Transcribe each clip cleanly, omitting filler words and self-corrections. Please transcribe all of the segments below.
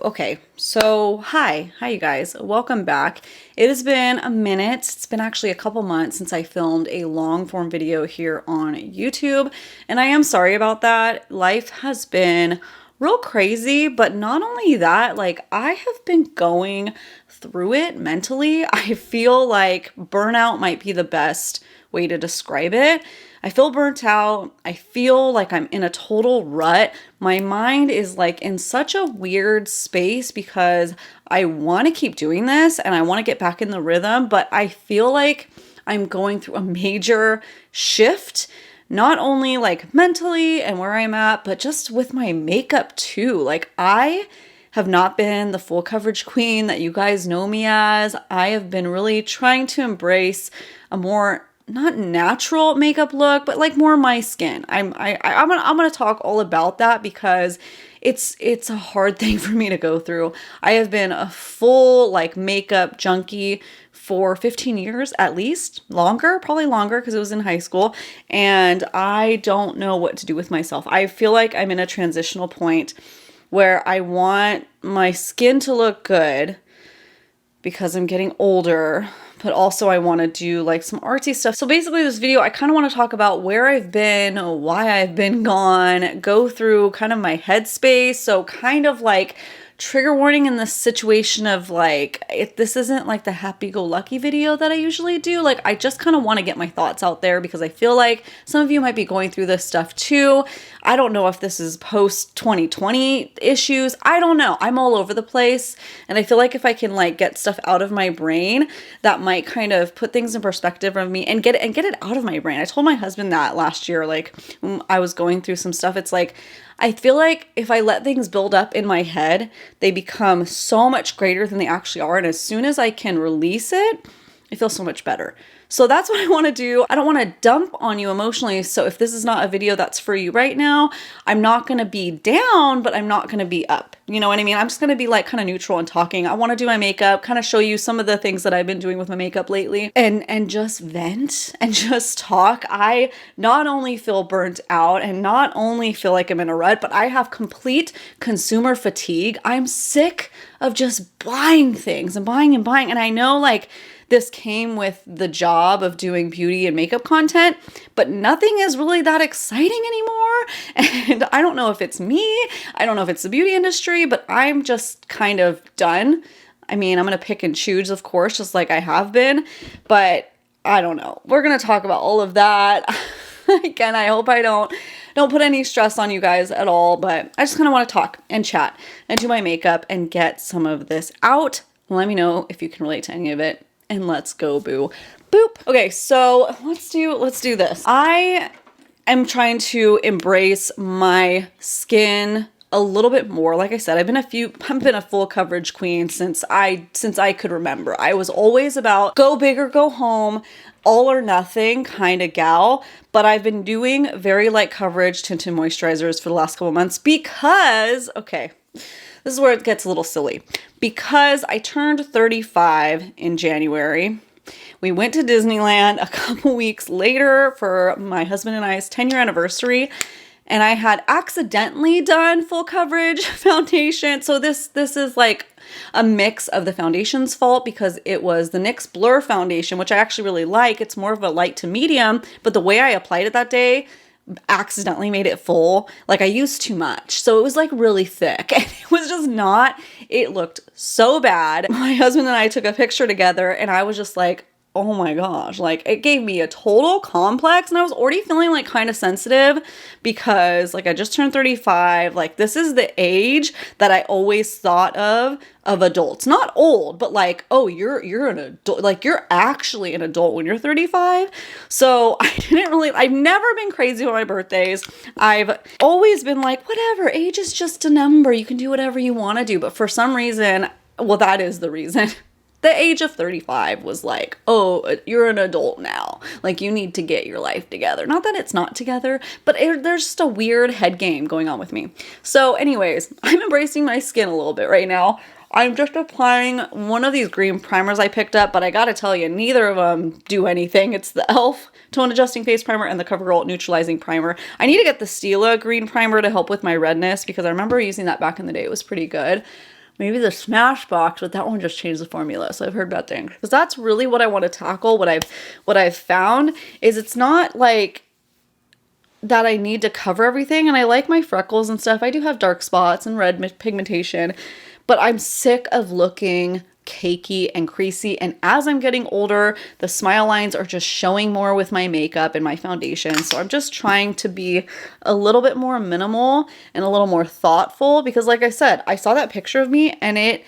Okay, so hi you guys, welcome back. It has been a minute. It's been actually a couple months since I filmed a long form video here on YouTube, and I am sorry about that. Life has been real crazy, but not only that, like I have been going through it mentally. I feel like burnout might be the best way to describe it. I feel burnt out. I feel like I'm in a total rut. My mind is like in such a weird space because I want to keep doing this and I want to get back in the rhythm, but I feel like I'm going through a major shift, not only like mentally and where I'm at, but just with my makeup too. Like I have not been the full coverage queen that you guys know me as. I have been really trying to embrace a more not natural makeup look, but like more my skin. I'm gonna talk all about that because it's a hard thing for me to go through. I have been a full like makeup junkie for 15 years at least, longer, probably longer because it was in high school, and I don't know what to do with myself. I feel like I'm in a transitional point where I want my skin to look good because I'm getting older, but also I want to do like some artsy stuff. So basically this video, I kind of want to talk about where I've been, why I've been gone, go through kind of my headspace. So kind of like trigger warning in the situation of like, if this isn't like the happy-go-lucky video that I usually do, like I just kind of want to get my thoughts out there because I feel like some of you might be going through this stuff too. I don't know if this is post 2020 issues. I don't know. I'm all over the place. And I feel like if I can like get stuff out of my brain, that might kind of put things in perspective of me and get it out of my brain. I told my husband that last year, like when I was going through some stuff, it's like, I feel like if I let things build up in my head, they become so much greater than they actually are. And as soon as I can release it, I feel so much better. So that's what I want to do. I don't want to dump on you emotionally. So if this is not a video that's for you right now, I'm not going to be down, but I'm not going to be up. You know what I mean? I'm just going to be like kind of neutral and talking. I want to do my makeup, kind of show you some of the things that I've been doing with my makeup lately and just vent and just talk. I not only feel burnt out and not only feel like I'm in a rut, but I have complete consumer fatigue. I'm sick of just buying things and buying and buying. And I know like this came with the job of doing beauty and makeup content, but nothing is really that exciting anymore. And I don't know if it's me, I don't know if it's the beauty industry, but I'm just kind of done. I mean, I'm going to pick and choose, of course, just like I have been, but I don't know. We're going to talk about all of that. Again, I hope I don't put any stress on you guys at all, but I just kind of want to talk and chat and do my makeup and get some of this out. Let me know if you can relate to any of it. And let's go, boo. Boop. Okay, so let's do this. I am trying to embrace my skin a little bit more. Like I said, I've been a full coverage queen since I could remember. I was always about go big or go home, all or nothing kind of gal, but I've been doing very light coverage tinted moisturizers for the last couple months because, okay, this is where it gets a little silly. Because I turned 35 in January, we went to Disneyland a couple weeks later for my husband and I's 10-year anniversary, and I had accidentally done full coverage foundation. So this is like a mix of the foundation's fault because it was the NYX Blur foundation, which I actually really like. It's more of a light to medium, but the way I applied it that day accidentally made it full. Like I used too much. So it was like really thick and it was just not, it looked so bad. My husband and I took a picture together and I was just like, oh my gosh, like it gave me a total complex and I was already feeling like kind of sensitive because like I just turned 35. Like this is the age that I always thought of adults. Not old, but like, oh, you're an adult. Like you're actually an adult when you're 35. So I've never been crazy about my birthdays. I've always been like, whatever, age is just a number. You can do whatever you want to do. But for some reason, well, that is the reason. The age of 35 was like, oh, you're an adult now. Like you need to get your life together. Not that it's not together, but there's just a weird head game going on with me. So anyways, I'm embracing my skin a little bit right now. I'm just applying one of these green primers I picked up, but I gotta tell you, neither of them do anything. It's the e.l.f. Tone Adjusting Face Primer and the CoverGirl Neutralizing Primer. I need to get the Stila green primer to help with my redness because I remember using that back in the day. It was pretty good. maybe the Smashbox, but that one just changed the formula. So I've heard bad things. Because that's really what I want to tackle. What I've found is it's not like that I need to cover everything. And I like my freckles and stuff. I do have dark spots and red pigmentation, but I'm sick of looking cakey and creasy. And as I'm getting older, the smile lines are just showing more with my makeup and my foundation. So I'm just trying to be a little bit more minimal and a little more thoughtful, because like I said, I saw that picture of me and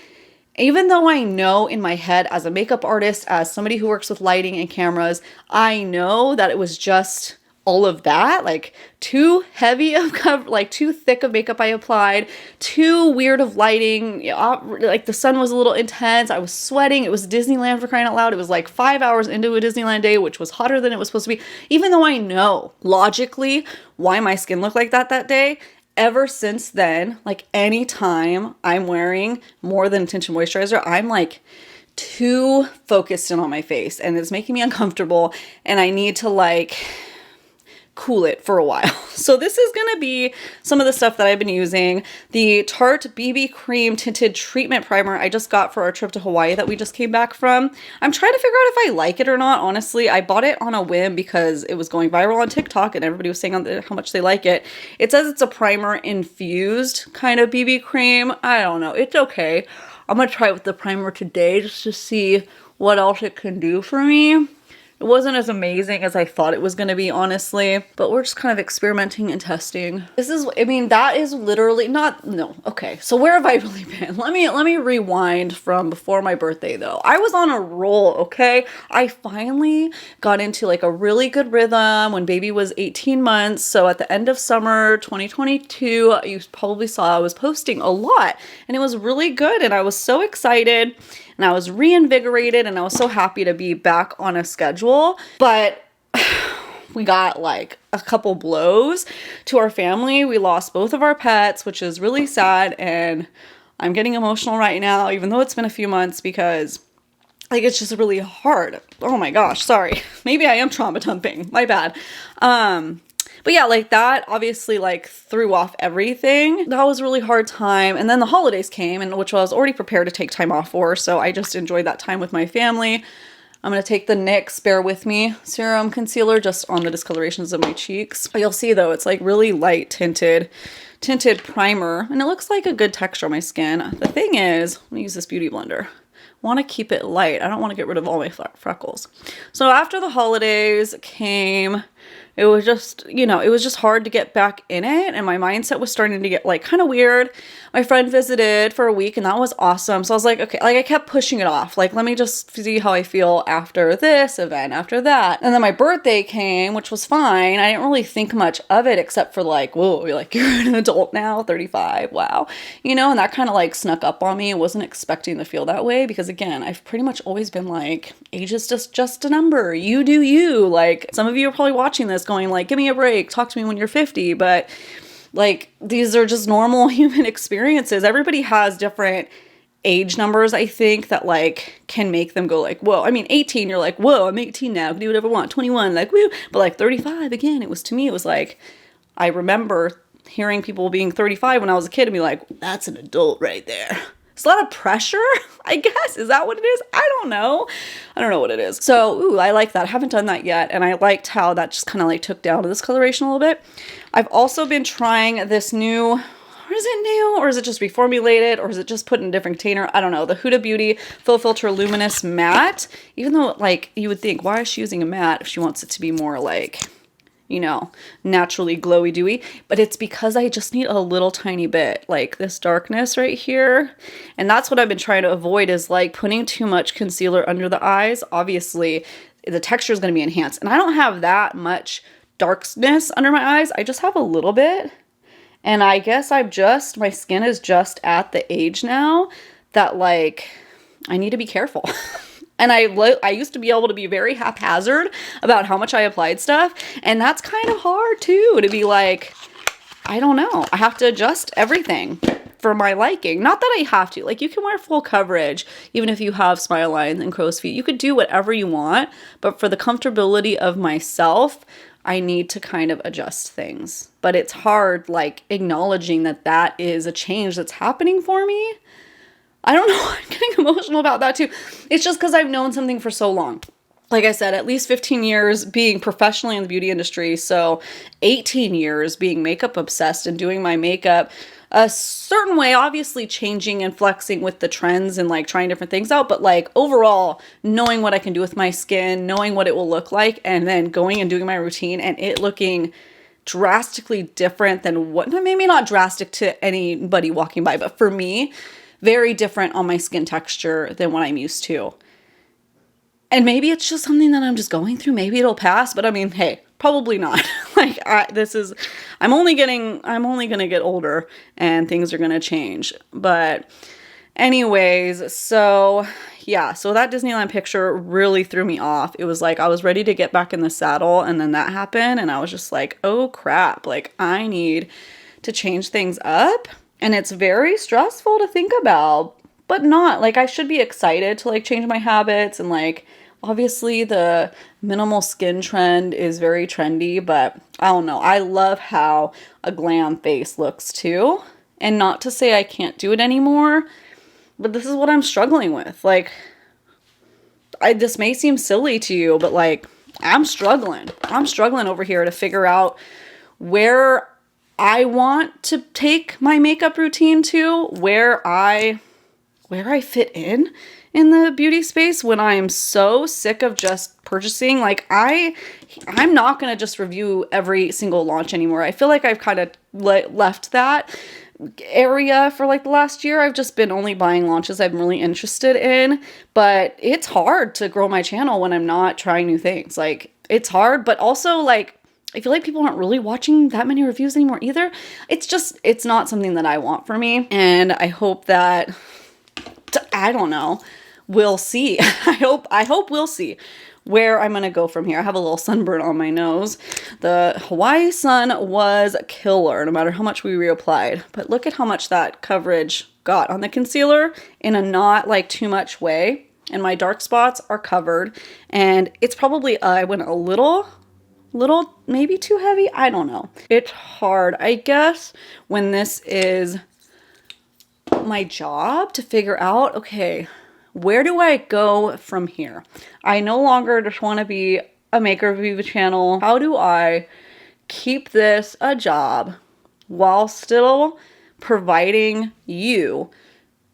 even though I know in my head as a makeup artist, as somebody who works with lighting and cameras, I know that it was just all of that, like too heavy of cover, like too thick of makeup I applied, too weird of lighting, like the sun was a little intense, I was sweating, it was Disneyland for crying out loud, it was like 5 hours into a Disneyland day, which was hotter than it was supposed to be, even though I know logically why my skin looked like that day. Ever since then, like anytime I'm wearing more than tinted moisturizer, I'm like too focused in on my face and it's making me uncomfortable and I need to like cool it for a while. So this is going to be some of the stuff that I've been using. The Tarte BB Cream Tinted Treatment Primer I just got for our trip to Hawaii that we just came back from. I'm trying to figure out if I like it or not. Honestly, I bought it on a whim because it was going viral on TikTok and everybody was saying how much they like it. It says it's a primer infused kind of BB cream. I don't know. It's okay. I'm going to try it with the primer today just to see what else it can do for me. It wasn't as amazing as I thought it was going to be, honestly, but we're just kind of experimenting and testing. That is literally okay. So where have I really been? Let me rewind from before my birthday though. I was on a roll, okay? I finally got into like a really good rhythm when baby was 18 months. So at the end of summer 2022, you probably saw I was posting a lot and it was really good and I was so excited. And I was reinvigorated and I was so happy to be back on a schedule. But we got like a couple blows to our family. We lost both of our pets, which is really sad. And I'm getting emotional right now, even though it's been a few months, because like it's just really hard. Oh my gosh, sorry. Maybe I am trauma dumping. My bad. But yeah, like that obviously like threw off everything. That was a really hard time. And then the holidays came, and which I was already prepared to take time off for. So I just enjoyed that time with my family. I'm going to take the NYX Bear With Me Serum Concealer just on the discolorations of my cheeks. You'll see though, it's like really light tinted primer. And it looks like a good texture on my skin. The thing is, let me use this beauty blender. Want to keep it light. I don't want to get rid of all my freckles. So after the holidays came, it was just, it was just hard to get back in it. And my mindset was starting to get like kind of weird. My friend visited for a week and that was awesome. So I was like, okay, like I kept pushing it off. Like, let me just see how I feel after this event, after that. And then my birthday came, which was fine. I didn't really think much of it except for like, whoa, you're an adult now, 35. Wow. And that kind of like snuck up on me. I wasn't expecting to feel that way because again, I've pretty much always been like, age is just a number. You do you. Like some of you are probably watching this going like, give me a break, talk to me when you're 50. But like, these are just normal human experiences. Everybody has different age numbers, I think, that like can make them go like, whoa. 18, you're like, whoa, I'm 18 now, I can do whatever I want. 21, like, woo. But like 35, again, to me, it was like, I remember hearing people being 35 when I was a kid and be like, that's an adult right there. It's a lot of pressure, I guess. Is that what it is? I don't know. I don't know what it is. So, I like that. I haven't done that yet. And I liked how that just kind of like took down this coloration a little bit. I've also been trying this new, or is it new? Or is it just reformulated? Or is it just put in a different container? I don't know. The Huda Beauty Full Filter Luminous Matte. Even though like you would think, why is she using a matte if she wants it to be more like, naturally glowy dewy, but it's because I just need a little tiny bit, like this darkness right here. And that's what I've been trying to avoid is like putting too much concealer under the eyes. Obviously the texture is going to be enhanced and I don't have that much darkness under my eyes. I just have a little bit. And I guess my skin is just at the age now that like, I need to be careful. And I used to be able to be very haphazard about how much I applied stuff. And that's kind of hard too, to be like, I don't know. I have to adjust everything for my liking. Not that I have to. Like you can wear full coverage, even if you have smile lines and crow's feet. You could do whatever you want. But for the comfortability of myself, I need to kind of adjust things. But it's hard like acknowledging that is a change that's happening for me. I don't know, I'm getting emotional about that too. It's just because I've known something for so long. Like I said, at least 15 years being professionally in the beauty industry. So 18 years being makeup obsessed and doing my makeup a certain way, obviously changing and flexing with the trends and like trying different things out. But like overall, knowing what I can do with my skin, knowing what it will look like, and then going and doing my routine and it looking drastically different than what, maybe not drastic to anybody walking by, but for me, very different on my skin texture than what I'm used to. And maybe it's just something that I'm just going through. Maybe it'll pass, but I mean, hey, probably not. Like I'm only going to get older and things are going to change. But anyways, so yeah, so that Disneyland picture really threw me off. It was like I was ready to get back in the saddle and then that happened and I was just like, oh crap, like I need to change things up. And it's very stressful to think about, but not like I should be excited to like change my habits and like obviously the minimal skin trend is very trendy, but I don't know. I love how a glam face looks too. And not to say I can't do it anymore, but this is what I'm struggling with. Like this may seem silly to you, but like I'm struggling over here to figure out where I want to take my makeup routine to, where I fit in the beauty space when I am so sick of just purchasing. Like I'm not going to just review every single launch anymore. I feel like I've kind of left that area for like the last year. I've just been only buying launches I'm really interested in, but it's hard to grow my channel when I'm not trying new things. Like it's hard, but also like I feel like people aren't really watching that many reviews anymore either. It's not something that I want for me. And I hope that, I don't know, we'll see. I hope we'll see where I'm going to go from here. I have a little sunburn on my nose. The Hawaii sun was killer, no matter how much we reapplied. But look at how much that coverage got on the concealer in a not like too much way. And my dark spots are covered. And it's probably, I went a little maybe too heavy. I don't know. It's hard, I guess, when this is my job to figure out, okay, where do I go from here? I no longer just want to be a makeup review channel. How do I keep this a job while still providing you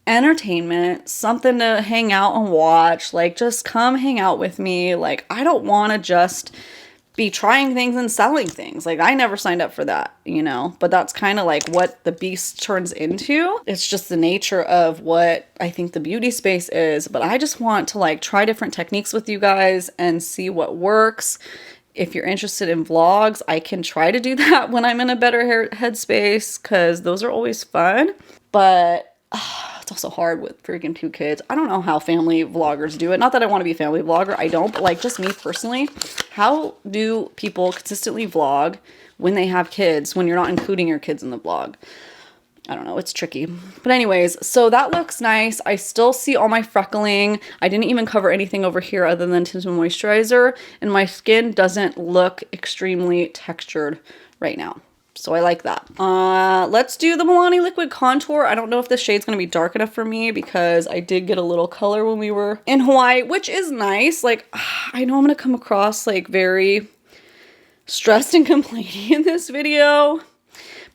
entertainment, something to hang out and watch? Like just come hang out with me. Like I don't want to just be trying things and selling things. Like I never signed up for that, you know, but that's kind of like what the beast turns into. It's just the nature of what I think the beauty space is, but I just want to like try different techniques with you guys and see what works. If you're interested in vlogs, I can try to do that when I'm in a better headspace because those are always fun, but it's also hard with freaking 2 kids. I don't know how family vloggers do it. Not that I want to be a family vlogger. I don't. But like just me personally, how do people consistently vlog when they have kids, when you're not including your kids in the vlog? I don't know. It's tricky. But anyways, so that looks nice. I still see all my freckling. I didn't even cover anything over here other than tinted moisturizer. And my skin doesn't look extremely textured right now. So I like that. Let's do the Milani Liquid Contour. I don't know if this shade's going to be dark enough for me because I did get a little color when we were in Hawaii, which is nice. Like, I know I'm going to come across like very stressed and complaining in this video,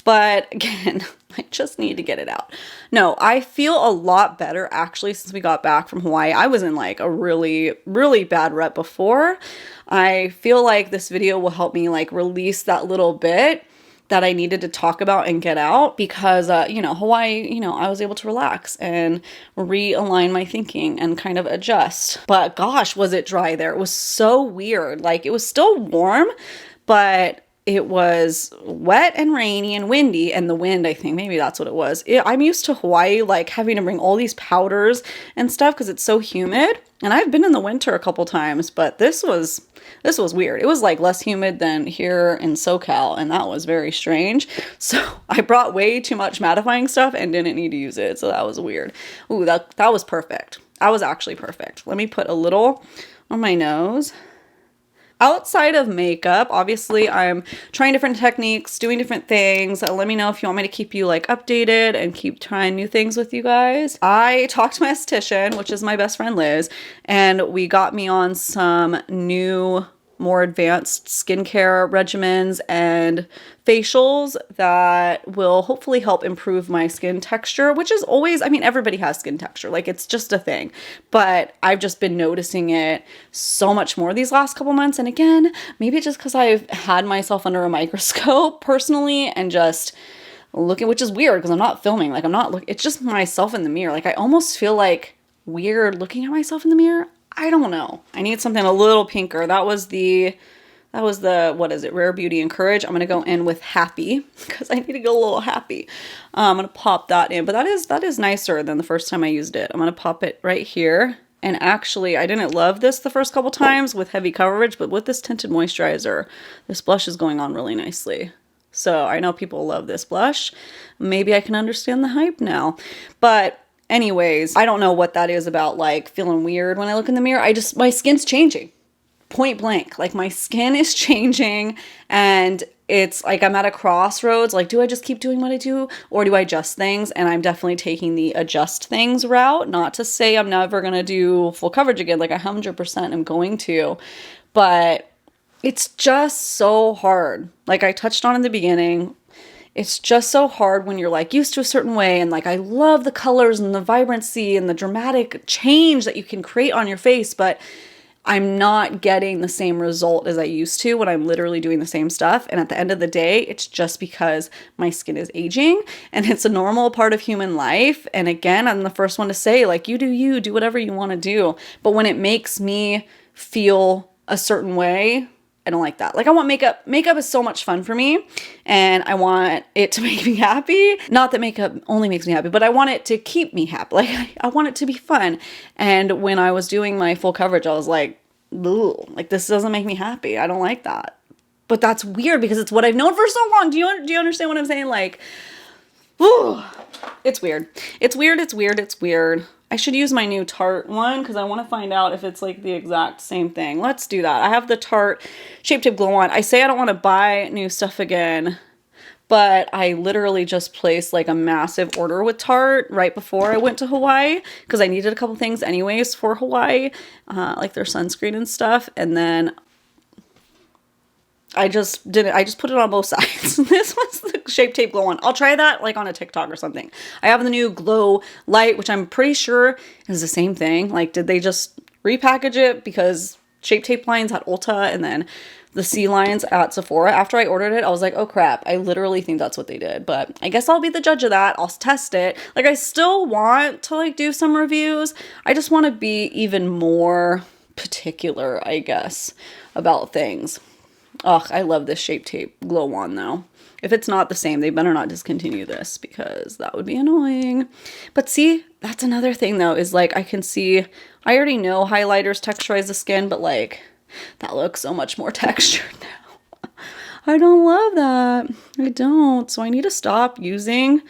but again, I just need to get it out. No, I feel a lot better actually since we got back from Hawaii. I was in like a really, really bad rut before. I feel like this video will help me like release that little bit that I needed to talk about and get out because, you know, Hawaii, you know, I was able to relax and realign my thinking and kind of adjust. But gosh, was it dry there. It was so weird. Like it was still warm, but it was wet and rainy and windy, and the wind, I think maybe that's what it was. I'm used to Hawaii, like having to bring all these powders and stuff because it's so humid. And I've been in the winter a couple times, but this was weird. It was like less humid than here in SoCal, and that was very strange. So I brought way too much mattifying stuff and didn't need to use it. So that was weird. Ooh, that was perfect. That was actually perfect. Let me put a little on my nose. Outside of makeup, obviously I'm trying different techniques, doing different things. Let me know if you want me to keep you like updated and keep trying new things with you guys. I talked to my esthetician, which is my best friend Liz, and we got me on some new, more advanced skincare regimens and facials that will hopefully help improve my skin texture, which is always, I mean, everybody has skin texture, like it's just a thing, but I've just been noticing it so much more these last couple months. And again, maybe just because I've had myself under a microscope personally and just looking, which is weird because I'm not filming, like I'm not looking, it's just myself in the mirror. Like I almost feel like weird looking at myself in the mirror. I don't know. I need something a little pinker. That was the, what is it? Rare Beauty and Courage. I'm going to go in with Happy because I need to go a little happy. I'm going to pop that in, but that is nicer than the first time I used it. I'm going to pop it right here. And actually, I didn't love this the first couple times with heavy coverage, but with this tinted moisturizer, this blush is going on really nicely. So I know people love this blush. Maybe I can understand the hype now. But anyways, I don't know what that is about, like feeling weird when I look in the mirror. My skin's changing. Point blank. Like my skin is changing and it's like I'm at a crossroads. Like, do I just keep doing what I do or do I adjust things? And I'm definitely taking the adjust things route. Not to say I'm never going to do full coverage again. Like 100% I'm going to. But it's just so hard. Like I touched on in the beginning, it's just so hard when you're like used to a certain way. And like, I love the colors and the vibrancy and the dramatic change that you can create on your face, but I'm not getting the same result as I used to when I'm literally doing the same stuff. And at the end of the day, it's just because my skin is aging and it's a normal part of human life. And again, I'm the first one to say, like, you, do whatever you want to do. But when it makes me feel a certain way, I don't like that. Like I want makeup. Makeup is so much fun for me and I want it to make me happy. Not that makeup only makes me happy, but I want it to keep me happy. Like I want it to be fun. And when I was doing my full coverage, I was like, ugh, like this doesn't make me happy. I don't like that. But that's weird because it's what I've known for so long. Do you understand what I'm saying? Like, ooh, it's weird. It's weird. It's weird. It's weird. I should use my new Tarte one because I want to find out if it's like the exact same thing. Let's do that. I have the Tarte Shape Tape Glow On. I say I don't want to buy new stuff again, but I literally just placed like a massive order with Tarte right before I went to Hawaii because I needed a couple things anyways for Hawaii, like their sunscreen and stuff. And then I just put it on both sides. This was the Shape Tape Glow On. I'll try that like on a TikTok or something. I have the new Glow Light, which I'm pretty sure is the same thing. Like, did they just repackage it because Shape Tape lines at Ulta and then the C lines at Sephora? After I ordered it, I was like, oh crap, I literally think that's what they did. But I guess I'll be the judge of that. I'll test it. Like, I still want to like do some reviews. I just want to be even more particular, I guess, about things. Ugh, I love this Shape Tape Glow On though. If it's not the same, they better not discontinue this because that would be annoying. But see, that's another thing though, is like I can see, I already know highlighters texturize the skin, but like that looks so much more textured now. I don't love that. I don't. So I need to stop using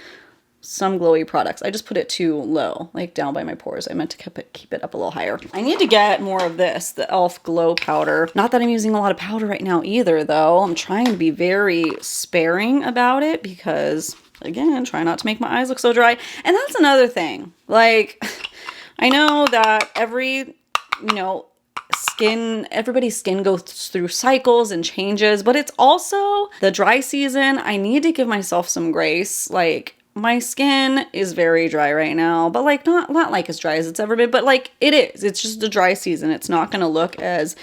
some glowy products. I just put it too low, like down by my pores. I meant to keep it up a little higher. I need to get more of this, the e.l.f. Glow Powder. Not that I'm using a lot of powder right now either, though. I'm trying to be very sparing about it because, again, try not to make my eyes look so dry. And that's another thing. Like, I know that everybody's skin goes through cycles and changes, but it's also the dry season. I need to give myself some grace. Like, my skin is very dry right now, but like not like as dry as it's ever been, but like it is. It's just a dry season. It's not going to look as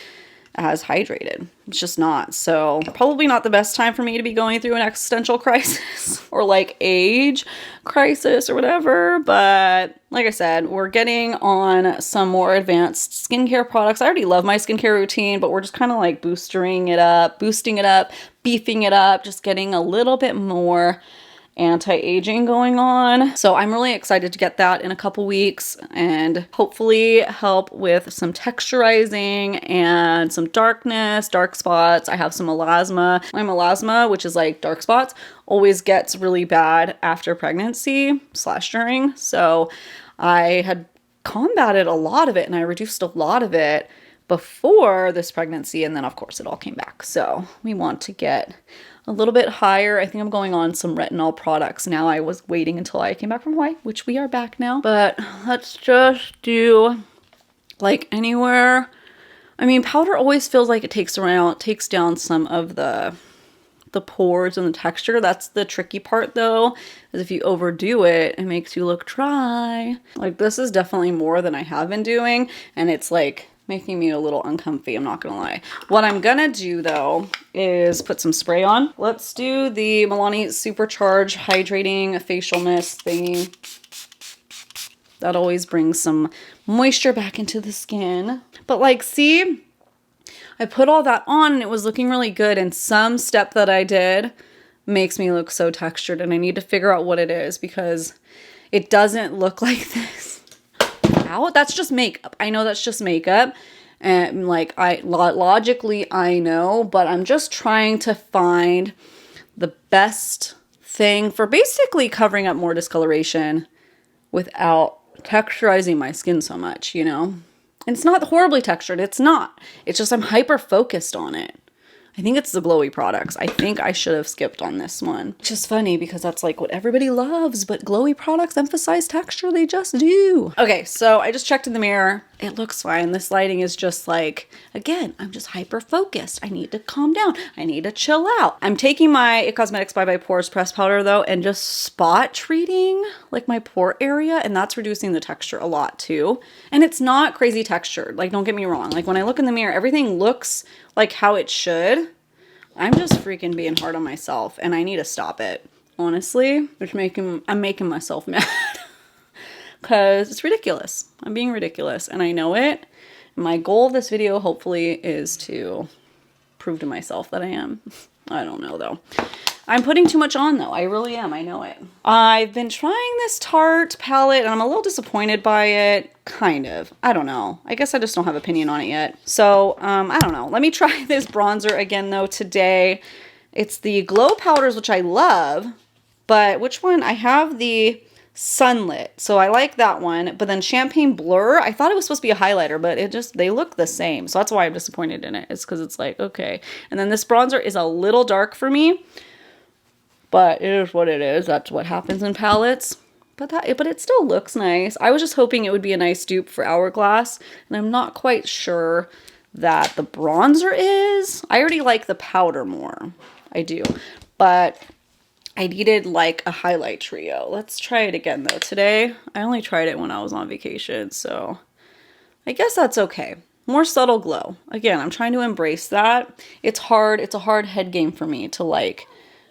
hydrated. It's just not. So probably not the best time for me to be going through an existential crisis or like age crisis or whatever. But like I said, we're getting on some more advanced skincare products. I already love my skincare routine, but we're just kind of like boosting it up, beefing it up, just getting a little bit more anti-aging going on. So I'm really excited to get that in a couple weeks and hopefully help with some texturizing and some darkness, dark spots. I have some melasma. My melasma, which is like dark spots, always gets really bad after pregnancy / during. So I had combated a lot of it and I reduced a lot of it before this pregnancy, and then of course it all came back. So we want to get a little bit higher. I think I'm going on some retinol products now. I was waiting until I came back from Hawaii, which we are back now. But let's just do like anywhere. I mean, powder always feels like it takes down some of the pores and the texture. That's the tricky part though, is if you overdo it, it makes you look dry. Like this is definitely more than I have been doing, and it's like making me a little uncomfy, I'm not gonna lie. What I'm gonna do though is put some spray on. Let's do the Milani Supercharge Hydrating Facial Mist thingy. That always brings some moisture back into the skin. But like, see, I put all that on and it was looking really good, and some step that I did makes me look so textured, and I need to figure out what it is because it doesn't look like this. Ow, that's just makeup. I know that's just makeup, and like logically I know, but I'm just trying to find the best thing for basically covering up more discoloration without texturizing my skin so much, you know? And it's not horribly textured. It's not. It's just I'm hyper focused on it. I think it's the glowy products. I think I should have skipped on this one. Which is funny because that's like what everybody loves, but glowy products emphasize texture. They just do. Okay, so I just checked in the mirror. It looks fine. This lighting is just like, again, I'm just hyper focused. I need to calm down. I need to chill out. I'm taking my It Cosmetics by Pores press powder though and just spot treating like my pore area, and that's reducing the texture a lot too. And it's not crazy textured. Like, don't get me wrong. Like when I look in the mirror, everything looks like how it should. I'm just freaking being hard on myself, and I need to stop it. Honestly, I'm making myself mad because it's ridiculous. I'm being ridiculous, and I know it. My goal of this video, hopefully, is to prove to myself that I am. I don't know though. I'm putting too much on though. I really am. I know it. I've been trying this Tarte palette and I'm a little disappointed by it. Kind of. I don't know. I guess I just don't have opinion on it yet. So, I don't know. Let me try this bronzer again though today. It's the Glow Powders, which I love, but which one? I have the Sunlit. So I like that one, but then Champagne Blur, I thought it was supposed to be a highlighter, but they look the same. So that's why I'm disappointed in it. It's because it's like, okay. And then this bronzer is a little dark for me, but it is what it is. That's what happens in palettes. But it still looks nice. I was just hoping it would be a nice dupe for Hourglass, and I'm not quite sure that the bronzer is. I already like the powder more. I do. But I needed like a highlight trio. Let's try it again though. Today, I only tried it when I was on vacation, so I guess that's okay. More subtle glow. Again, I'm trying to embrace that. It's hard. It's a hard head game for me to like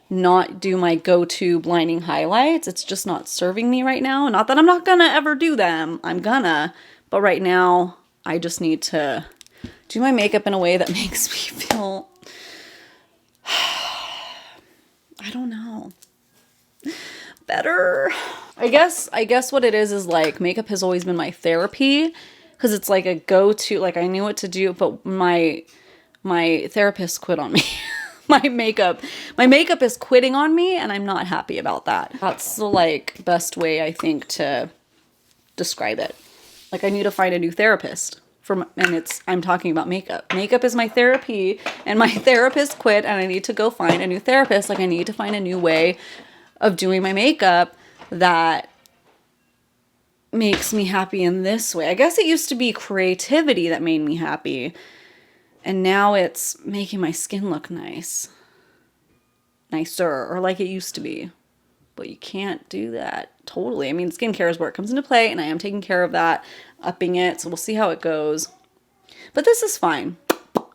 not do my go-to blinding highlights. It's just not serving me right now. Not that I'm not gonna ever do them. I'm gonna. But right now, I just need to do my makeup in a way that makes me feel... I don't know. Better. I guess what it is like makeup has always been my therapy because it's like a go-to, like I knew what to do, but my therapist quit on me. My makeup is quitting on me, and I'm not happy about that. That's the like best way I think to describe it. Like I need to find a new therapist. I'm talking about makeup. Makeup is my therapy, and my therapist quit, and I need to go find a new therapist. Like I need to find a new way of doing my makeup that makes me happy in this way. I guess it used to be creativity that made me happy, and now it's making my skin look nicer, or like it used to be. But you can't do that totally. I mean, skincare is where it comes into play, and I am taking care of that, upping it, so we'll see how it goes. But this is fine.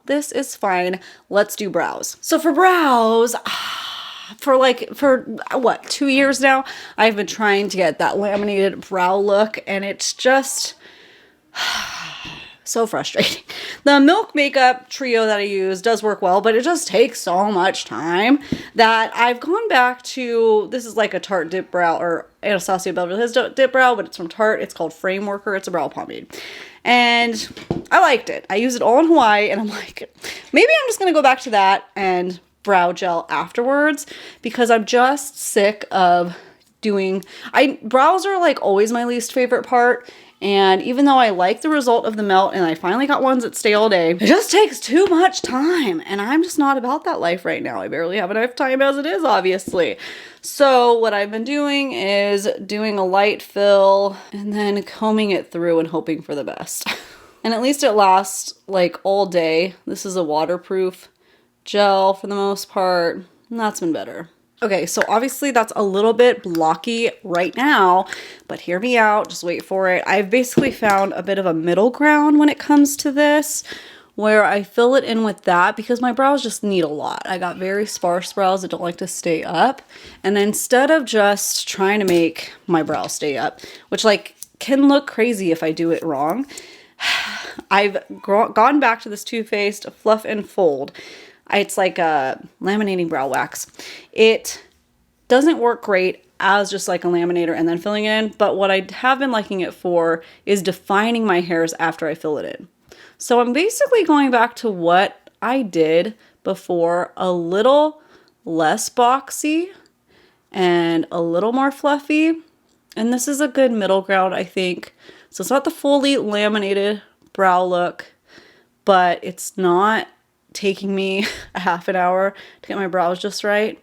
This is fine. Let's do brows. So for brows, for what, 2 years now, I've been trying to get that laminated brow look, and it's just so frustrating. The Milk Makeup Trio that I use does work well, but it just takes so much time that I've gone back to, this is like a Tarte dip brow, or Anastasia Beverly Hills dip brow, but it's from Tarte. It's called Frame Worker. It's a brow pomade. And I liked it. I used it all in Hawaii, and I'm like, maybe I'm just going to go back to that and brow gel afterwards, because I'm just sick of brows are like always my least favorite part. And even though I like the result of the melt and I finally got ones that stay all day, it just takes too much time. And I'm just not about that life right now. I barely have enough time as it is, obviously. So what I've been doing is doing a light fill and then combing it through and hoping for the best. And at least it lasts like all day. This is a waterproof gel for the most part. And that's been better. Okay, so obviously that's a little bit blocky right now, but hear me out, just wait for it. I've basically found a bit of a middle ground when it comes to this, where I fill it in with that because my brows just need a lot. I got very sparse brows that don't like to stay up. And instead of just trying to make my brows stay up, which like can look crazy if I do it wrong, I've gone back to this Too Faced Fluff and Fold. It's like a laminating brow wax. It doesn't work great as just like a laminator and then filling it in, but what I have been liking it for is defining my hairs after I fill it in. So I'm basically going back to what I did before, a little less boxy and a little more fluffy. And this is a good middle ground, I think. So it's not the fully laminated brow look, but it's not taking me a half an hour to get my brows just right.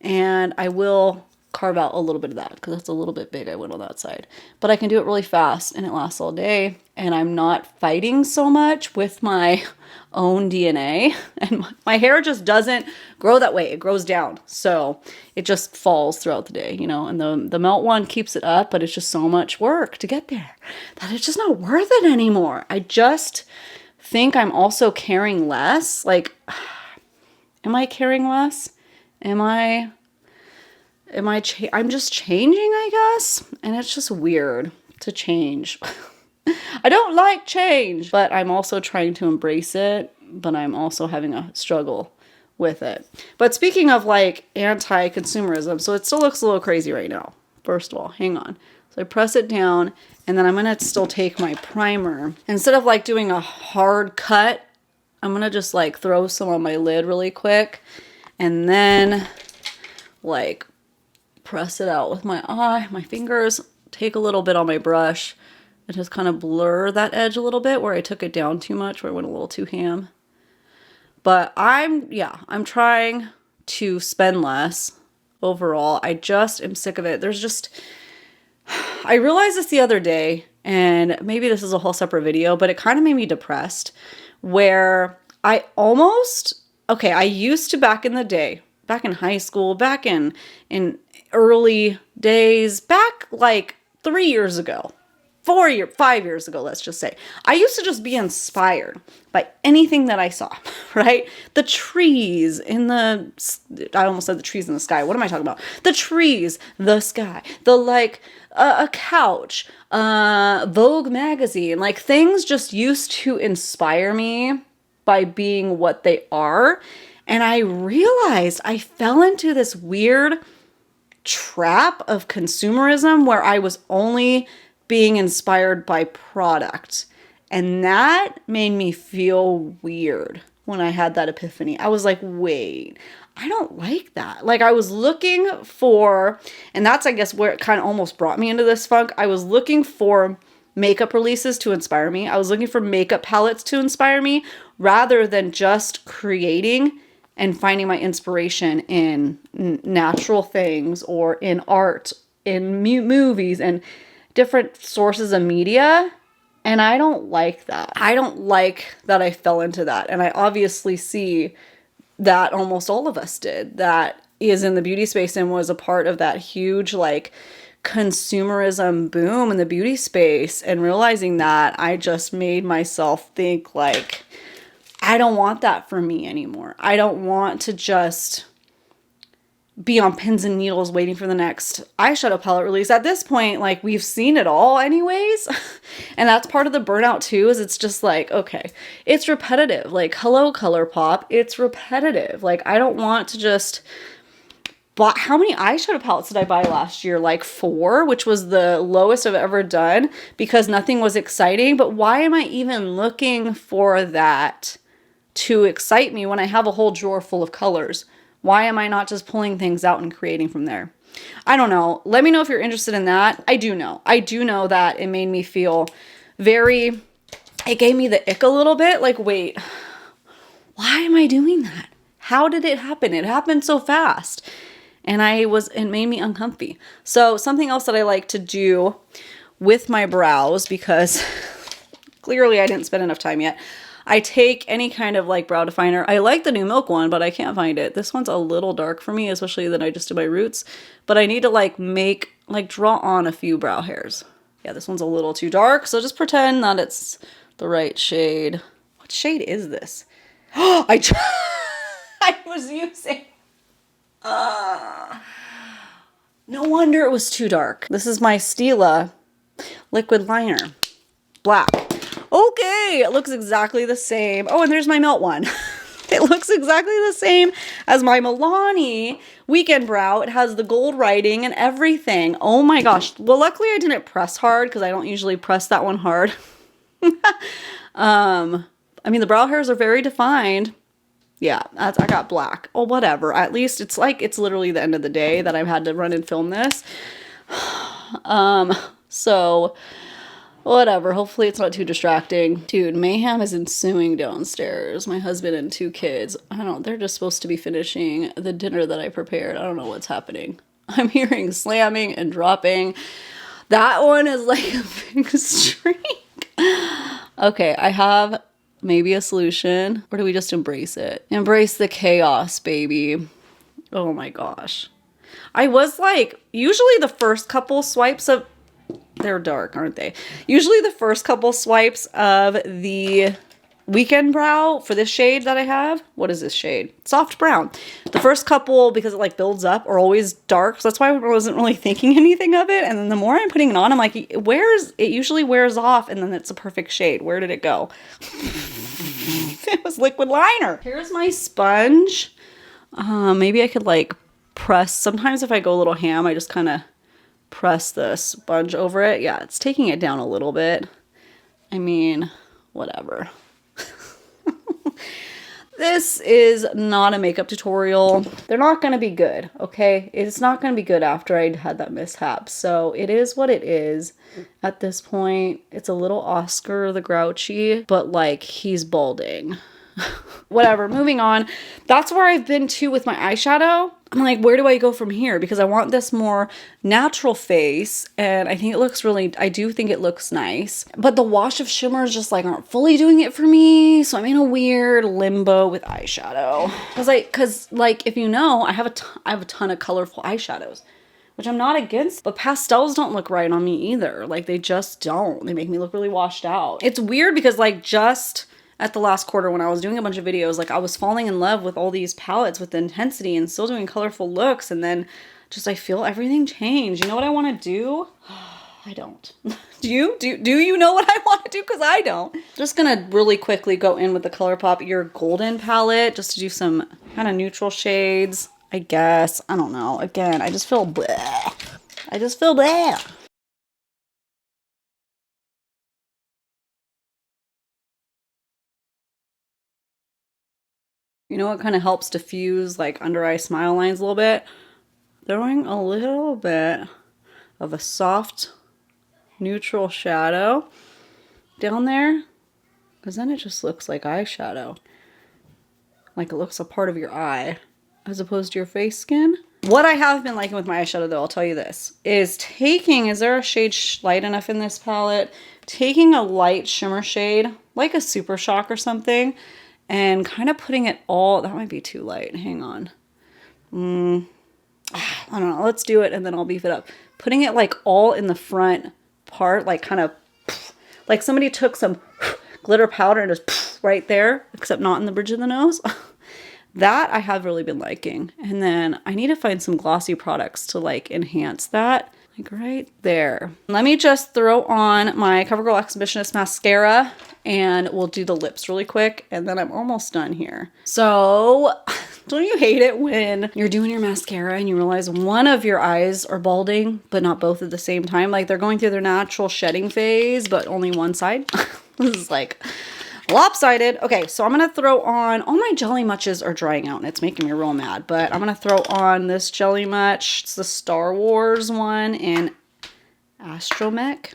And I will carve out a little bit of that because it's a little bit big. I went on that side, but I can do it really fast and it lasts all day. And I'm not fighting so much with my own DNA, and my hair just doesn't grow that way. It grows down. So it just falls throughout the day, you know, and the melt one keeps it up, but it's just so much work to get there that it's just not worth it anymore. I just think I'm also caring less. Like, am I caring less? I'm just changing, I guess. And it's just weird to change. I don't like change, but I'm also trying to embrace it, but I'm also having a struggle with it. But speaking of like anti-consumerism, so it still looks a little crazy right now. First of all, hang on. So I press it down and then I'm going to still take my primer. Instead of like doing a hard cut, I'm going to just like throw some on my lid really quick and then like press it out with my fingers, take a little bit on my brush and just kind of blur that edge a little bit where I took it down too much, where I went a little too ham. But I'm trying to spend less overall. I just am sick of it. I realized this the other day, and maybe this is a whole separate video, but it kind of made me depressed, where I used to back in the day, back in high school, back in early days, back like 3 years ago, 5 years ago, let's just say, I used to just be inspired by anything that I saw, right? The trees I almost said the trees in the sky. What am I talking about? The trees, the sky, a couch, Vogue magazine, like things just used to inspire me by being what they are. And I realized I fell into this weird trap of consumerism where I was only being inspired by product. And that made me feel weird when I had that epiphany. I was like, wait, I don't like that. Like I was looking for, and that's I guess where it kind of almost brought me into this funk. I was looking for makeup releases to inspire me. I was looking for makeup palettes to inspire me rather than just creating and finding my inspiration in natural things or in art, in movies and different sources of media. And I don't like that. I don't like that I fell into that. And I obviously see that almost all of us did. That is in the beauty space and was a part of that huge like consumerism boom in the beauty space. And realizing that, I just made myself think like, I don't want that for me anymore. I don't want to just be on pins and needles waiting for the next eyeshadow palette release. At this point, like we've seen it all anyways. And that's part of the burnout too, is it's just like, okay, it's repetitive. Like, hello, ColourPop, it's repetitive. Like, I don't want to just buy, how many eyeshadow palettes did I buy last year? Like 4, which was the lowest I've ever done because nothing was exciting. But why am I even looking for that to excite me when I have a whole drawer full of colors? Why am I not just pulling things out and creating from there? I don't know. Let me know if you're interested in that. I do know that it made me feel very, it gave me the ick a little bit. Like, wait, why am I doing that? How did it happen? It happened so fast. And it made me uncomfy. So something else that I like to do with my brows, because clearly I didn't spend enough time yet. I take any kind of like brow definer. I like the New Milk one, but I can't find it. This one's a little dark for me, especially that I just did my roots. But I need to like draw on a few brow hairs. Yeah, this one's a little too dark. So just pretend that it's the right shade. What shade is this? I was using... no wonder it was too dark. This is my Stila liquid liner. Black. Okay, it looks exactly the same. Oh, and there's my Melt one. It looks exactly the same as my Milani Weekend Brow. It has the gold writing and everything. Oh my gosh. Well, luckily I didn't press hard because I don't usually press that one hard. I mean, the brow hairs are very defined. Yeah, I got black. Oh, whatever. At least it's like, it's literally the end of the day that I've had to run and film this. So... whatever, hopefully it's not too distracting. Dude, mayhem is ensuing downstairs. My husband and 2 kids, they're just supposed to be finishing the dinner that I prepared. I don't know what's happening. I'm hearing slamming and dropping. That one is like a big streak. Okay, I have maybe a solution. Or do we just embrace it? Embrace the chaos, baby. Oh my gosh. I was like, usually the first couple swipes of... they're dark, aren't they? Usually the first couple swipes of the Weekend Brow for this shade that I have. What is this shade? Soft brown. The first couple, because it like builds up, are always dark. So that's why I wasn't really thinking anything of it. And then the more I'm putting it on, I'm like, it usually wears off and then it's a perfect shade. Where did it go? It was liquid liner. Here's my sponge. Maybe I could like press. Sometimes if I go a little ham, I just kind of press the sponge over it. Yeah, it's taking it down a little bit. I mean, whatever. This is not a makeup tutorial. They're not going to be good, okay? It's not going to be good after I had that mishap. So it is what it is at this point. It's a little Oscar the Grouchy, but like he's balding. Whatever, moving on. That's where I've been too with my eyeshadow. I'm like, where do I go from here? Because I want this more natural face. And I think it looks I do think it looks nice. But the wash of shimmers just like aren't fully doing it for me. So I'm in a weird limbo with eyeshadow. Cause like, if you know, I have a ton of colorful eyeshadows, which I'm not against, but pastels don't look right on me either. Like they just don't. They make me look really washed out. It's weird because like just at the last quarter when I was doing a bunch of videos, like I was falling in love with all these palettes with the intensity and still doing colorful looks. And then just, I feel everything change. You know what I want to do? I don't. Do you know what I want to do? Cause I don't. Just gonna really quickly go in with the ColourPop Your Golden palette just to do some kind of neutral shades, I guess. I don't know. Again, I just feel bleh. I just feel bleh. You know what kind of helps diffuse like under eye smile lines a little bit? Throwing a little bit of a soft neutral shadow down there, because then it just looks like eyeshadow. Like it looks a part of your eye as opposed to your face skin. What I have been liking with my eyeshadow though, I'll tell you this, is is there a shade light enough in this palette? Taking a light shimmer shade, like a Super Shock or something, and kind of putting it all, that might be too light, hang on. I don't know, let's do it and then I'll beef it up. Putting it like all in the front part, like kind of, like somebody took some glitter powder and just right there, except not in the bridge of the nose. That I have really been liking. And then I need to find some glossy products to like enhance that. Like right there. Let me just throw on my CoverGirl Exhibitionist mascara and we'll do the lips really quick and then I'm almost done here. So don't you hate it when you're doing your mascara and you realize one of your eyes are balding, but not both at the same time? Like they're going through their natural shedding phase, but only one side. This is like, lopsided. Okay, so I'm gonna throw on, all my jelly muches are drying out and it's making me real mad, but I'm gonna throw on this jelly much. It's the Star Wars one in Astromech.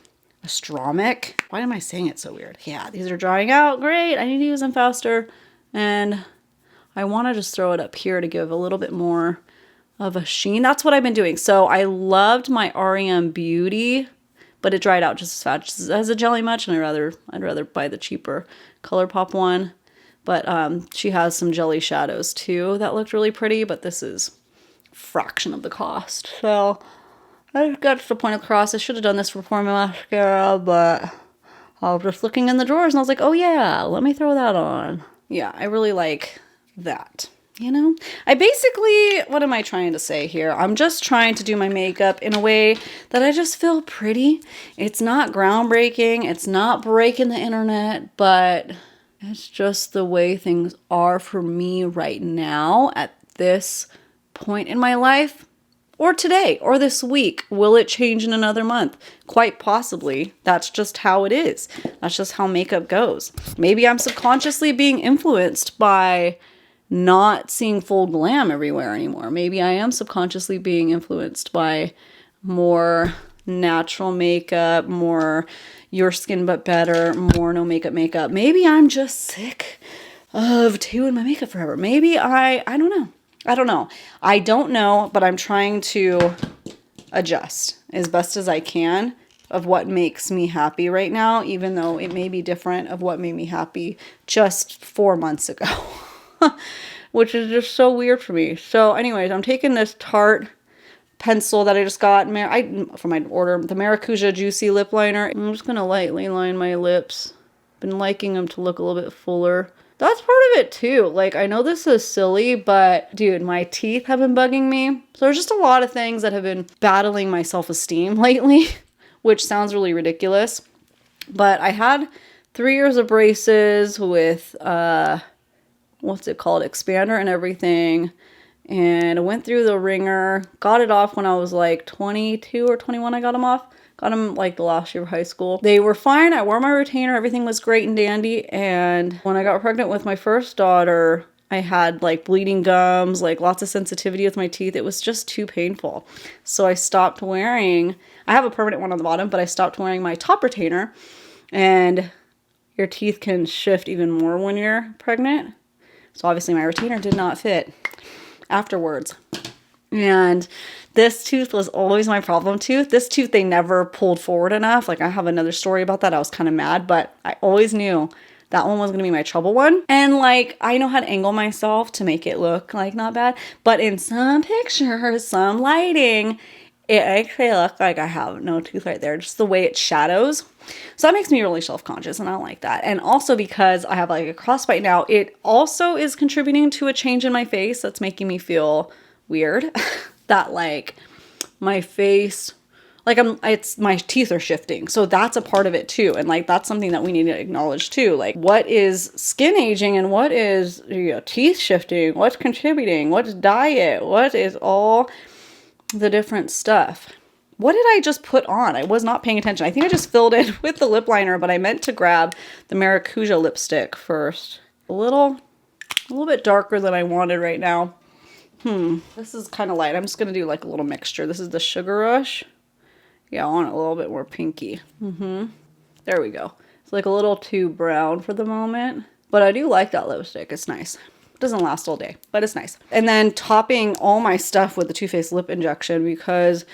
Why am I saying it so weird? Yeah, these are drying out. Great, I need to use them faster. And I wanna just throw it up here to give a little bit more of a sheen. That's what I've been doing. So I loved my REM Beauty, but it dried out just as fast as a jelly much, and I'd rather buy the cheaper ColourPop one. But she has some jelly shadows too that looked really pretty, but this is a fraction of the cost. So I got to the point across. I should have done this for my mascara, but I was just looking in the drawers and I was like, oh yeah, let me throw that on. Yeah, I really like that. You know, I basically, what am I trying to say here? I'm just trying to do my makeup in a way that I just feel pretty. It's not groundbreaking. It's not breaking the internet, but it's just the way things are for me right now at this point in my life, or today, or this week. Will it change in another month? Quite possibly. That's just how it is. That's just how makeup goes. Maybe I'm subconsciously being influenced by not seeing full glam everywhere anymore. Maybe I am subconsciously being influenced by more natural makeup, more your skin but better, more no makeup makeup. Maybe I'm just sick of doing my makeup forever. Maybe I don't know. I don't know, but I'm trying to adjust as best as I can of what makes me happy right now, even though it may be different of what made me happy just 4 months ago. Which is just so weird for me. So anyways, I'm taking this Tarte pencil that I just got from my order, the Maracuja Juicy Lip Liner. I'm just going to lightly line my lips. Been liking them to look a little bit fuller. That's part of it too. Like, I know this is silly, but dude, my teeth have been bugging me. So there's just a lot of things that have been battling my self-esteem lately, which sounds really ridiculous. But I had 3 years of braces with, what's it called, expander and everything, and I went through the ringer, got it off when I was like 22 or 21. I got them like the last year of high school. They were fine. I wore my retainer, everything was great and dandy. And when I got pregnant with my first daughter, I had like bleeding gums, like lots of sensitivity with my teeth. It was just too painful. So I stopped wearing, I have a permanent one on the bottom, but I stopped wearing my top retainer. And your teeth can shift even more when you're pregnant. So obviously my retainer did not fit afterwards. And this tooth was always my problem tooth. This tooth, they never pulled forward enough. Like, I have another story about that. I was kind of mad, but I always knew that one was going to be my trouble one. And like, I know how to angle myself to make it look like not bad. But in some pictures, some lighting, it actually looks like I have no tooth right there. Just the way it shadows. So that makes me really self-conscious, and I don't like that. And also because I have like a crossbite now, it also is contributing to a change in my face that's making me feel weird. That like my face, like my teeth are shifting. So that's a part of it too. And like, that's something that we need to acknowledge too. Like, what is skin aging and what is, teeth shifting? What's contributing? What's diet? What is all the different stuff? What did I just put on? I was not paying attention. I think I just filled in with the lip liner, but I meant to grab the Maracuja lipstick first. A little bit darker than I wanted right now. This is kind of light. I'm just going to do like a little mixture. This is the Sugar Rush. Yeah, I want it a little bit more pinky. There we go. It's like a little too brown for the moment, but I do like that lipstick. It's nice. It doesn't last all day, but it's nice. And then topping all my stuff with the Too Faced lip injection, because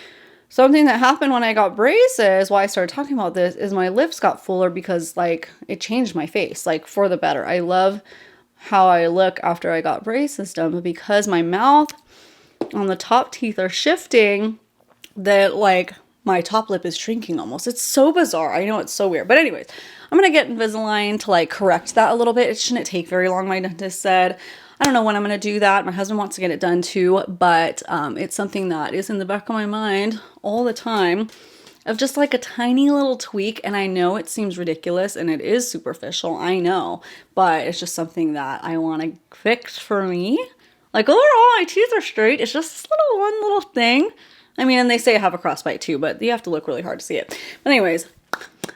something that happened when I got braces, why I started talking about this, is my lips got fuller because like it changed my face, like for the better. I love how I look after I got braces done, but because my mouth on the top teeth are shifting, that like my top lip is shrinking almost. It's so bizarre. I know, it's so weird. But anyways, I'm going to get Invisalign to like correct that a little bit. It shouldn't take very long, my dentist said. I don't know when I'm going to do that. My husband wants to get it done too, but it's something that is in the back of my mind all the time, of just like a tiny little tweak. And I know it seems ridiculous and it is superficial, I know, but it's just something that I want to fix for me. Like, overall, my teeth are straight. It's just this one little thing. I mean, and they say I have a crossbite too, but you have to look really hard to see it. But anyways,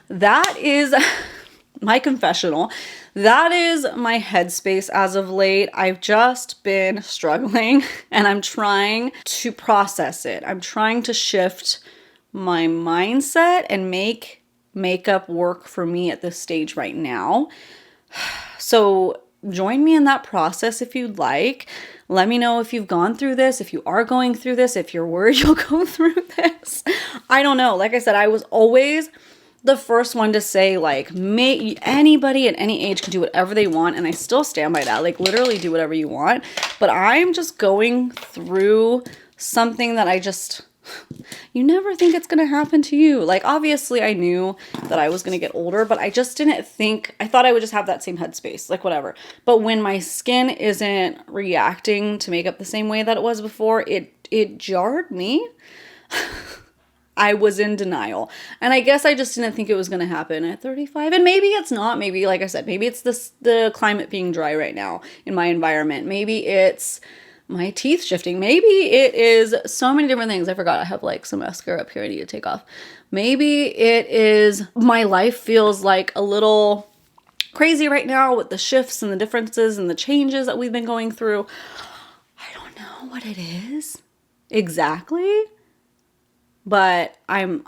that is my confessional. that is my headspace as of late. I've just been struggling and I'm trying to process it. I'm trying to shift my mindset and make makeup work for me at this stage right now. So join me in that process if you'd like. Let me know if you've gone through this, if you are going through this, if you're worried you'll go through this. I don't know. Like I said, I was always the first one to say, like, anybody at any age can do whatever they want, and I still stand by that. Like, literally do whatever you want. But I'm just going through something that you never think it's gonna happen to you. Like, obviously I knew that I was gonna get older, but I just didn't think, I thought I would just have that same headspace, like whatever. But when my skin isn't reacting to makeup the same way that it was before, it jarred me. I was in denial. And I guess I just didn't think it was going to happen at 35. And maybe it's not. Maybe, like I said, maybe it's the climate being dry right now in my environment. Maybe it's my teeth shifting. Maybe it is so many different things. I forgot I have like some mascara up here I need to take off. Maybe it is my life feels like a little crazy right now with the shifts and the differences and the changes that we've been going through. I don't know what it is exactly. But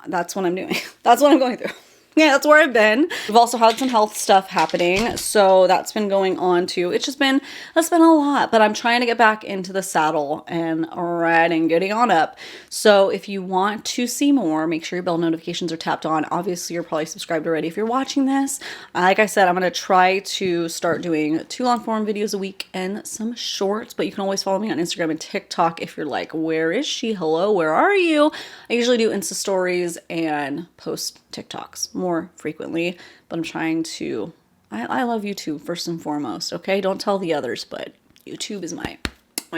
that's what I'm doing. That's what I'm going through. Yeah, that's where I've been. We've also had some health stuff happening, so that's been going on too. That's been a lot, but I'm trying to get back into the saddle and riding, getting on up. So if you want to see more, make sure your bell notifications are tapped on. Obviously, you're probably subscribed already if you're watching this. Like I said, I'm going to try to start doing 2 long form videos a week and some shorts, but you can always follow me on Instagram and TikTok if you're like, where is she? Hello, where are you? I usually do Insta stories and post TikToks more frequently, but I'm trying to, I love YouTube first and foremost, okay? Don't tell the others, but YouTube is my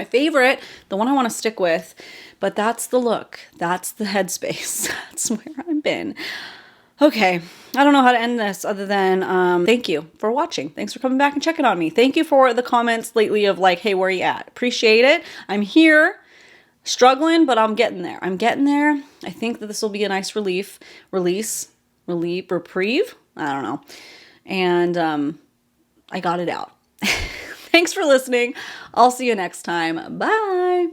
favorite, the one I want to stick with, but that's the look, that's the headspace, that's where I've been. Okay, I don't know how to end this other than thank you for watching. Thanks for coming back and checking on me. Thank you for the comments lately of like, hey, where are you at? Appreciate it. I'm here. Struggling, but I'm getting there. I'm getting there. I think that this will be a nice reprieve. I don't know. And I got it out. Thanks for listening. I'll see you next time. Bye.